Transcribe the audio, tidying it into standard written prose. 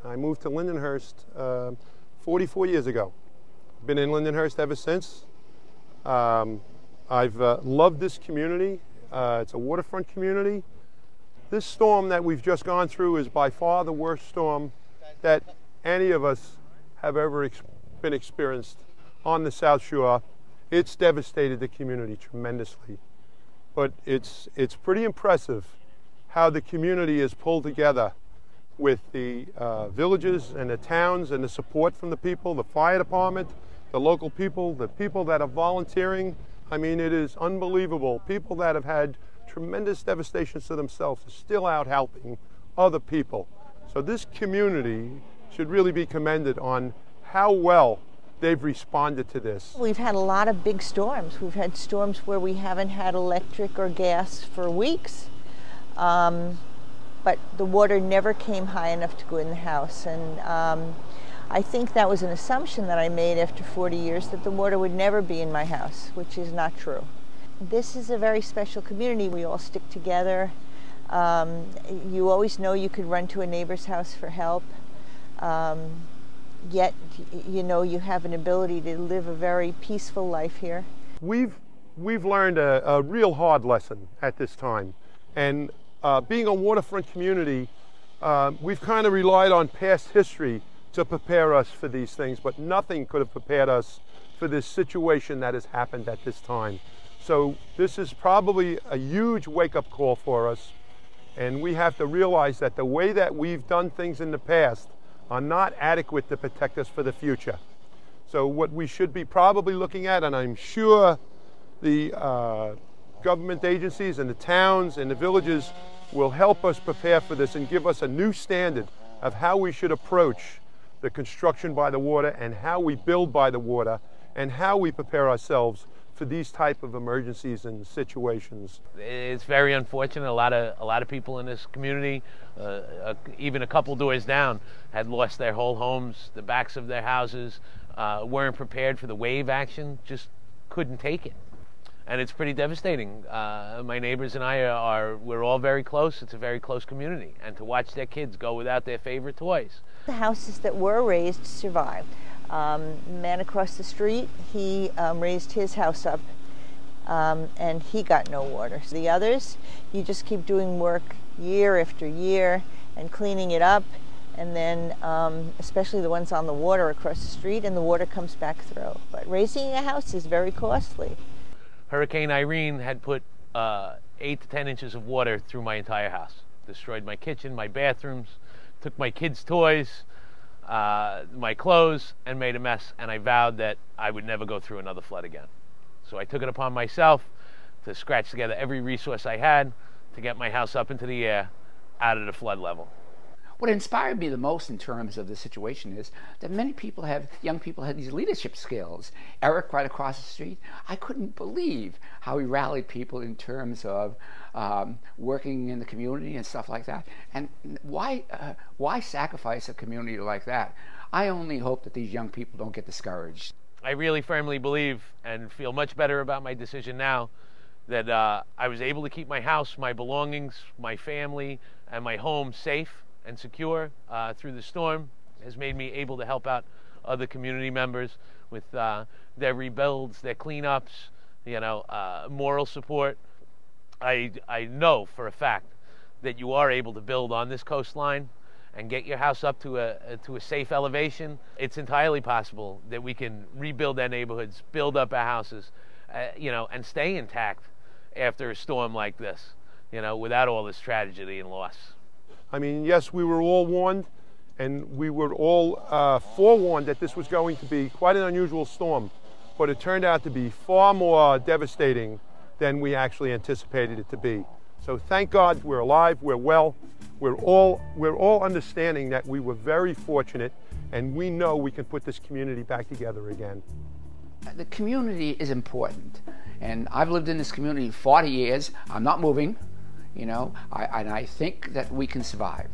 I moved to Lindenhurst 44 years ago. Been in Lindenhurst ever since. I've loved this community. It's a waterfront community. This storm that we've just gone through is by far the worst storm that any of us have ever been experienced on the South Shore. It's devastated the community tremendously. But it's pretty impressive how the community is pulled together with the villages and the towns and the support from the people, the fire department, the local people, the people that are volunteering. I mean, it is unbelievable. People that have had tremendous devastations to themselves are still out helping other people. So this community should really be commended on how well they've responded to this. We've had a lot of big storms. We've had storms where we haven't had electric or gas for weeks. But the water never came high enough to go in the house. And I think that was an assumption that I made after 40 years, that the water would never be in my house, which is not true. This is a very special community. We all stick together. You always know you could run to a neighbor's house for help. Yet, you know, you have an ability to live a very peaceful life here. We've learned a real hard lesson at this time. And being a waterfront community, we've kind of relied on past history to prepare us for these things, but nothing could have prepared us for this situation that has happened at this time. So this is probably a huge wake-up call for us, and we have to realize that the way that we've done things in the past are not adequate to protect us for the future. So what we should be probably looking at, and I'm sure the government agencies and the towns and the villages will help us prepare for this and give us a new standard of how we should approach the construction by the water and how we build by the water and how we prepare ourselves for these type of emergencies and situations. It's very unfortunate. A lot of people in this community, even a couple doors down, had lost their whole homes, the backs of their houses, weren't prepared for the wave action, just couldn't take it. And it's pretty devastating. My neighbors and we're all very close. It's a very close community. And to watch their kids go without their favorite toys. The houses that were raised survived. The man across the street, he raised his house up and he got no water. So the others, you just keep doing work year after year and cleaning it up, and then especially the ones on the water across the street, and the water comes back through. But raising a house is very costly. Hurricane Irene had put 8 to 10 inches of water through my entire house. Destroyed my kitchen, my bathrooms, took my kids' toys, my clothes, and made a mess. And I vowed that I would never go through another flood again. So I took it upon myself to scratch together every resource I had to get my house up into the air out of the flood level. What inspired me the most in terms of the situation is that many people young people have these leadership skills. Eric, right across the street, I couldn't believe how he rallied people in terms of working in the community and stuff like that. And why sacrifice a community like that? I only hope that these young people don't get discouraged. I really firmly believe and feel much better about my decision now that I was able to keep my house, my belongings, my family, and my home safe and secure through the storm. Has made me able to help out other community members with their rebuilds, their cleanups, you know, moral support. I know for a fact that you are able to build on this coastline and get your house up to a safe elevation. It's entirely possible that we can rebuild our neighborhoods, build up our houses, you know, and stay intact after a storm like this, you know, without all this tragedy and loss. I mean, yes, we were all warned, and we were all forewarned that this was going to be quite an unusual storm, but it turned out to be far more devastating than we actually anticipated it to be. So thank God we're alive, we're well, we're all understanding that we were very fortunate, and we know we can put this community back together again. The community is important, and I've lived in this community 40 years. I'm not moving. You know, and I think that we can survive.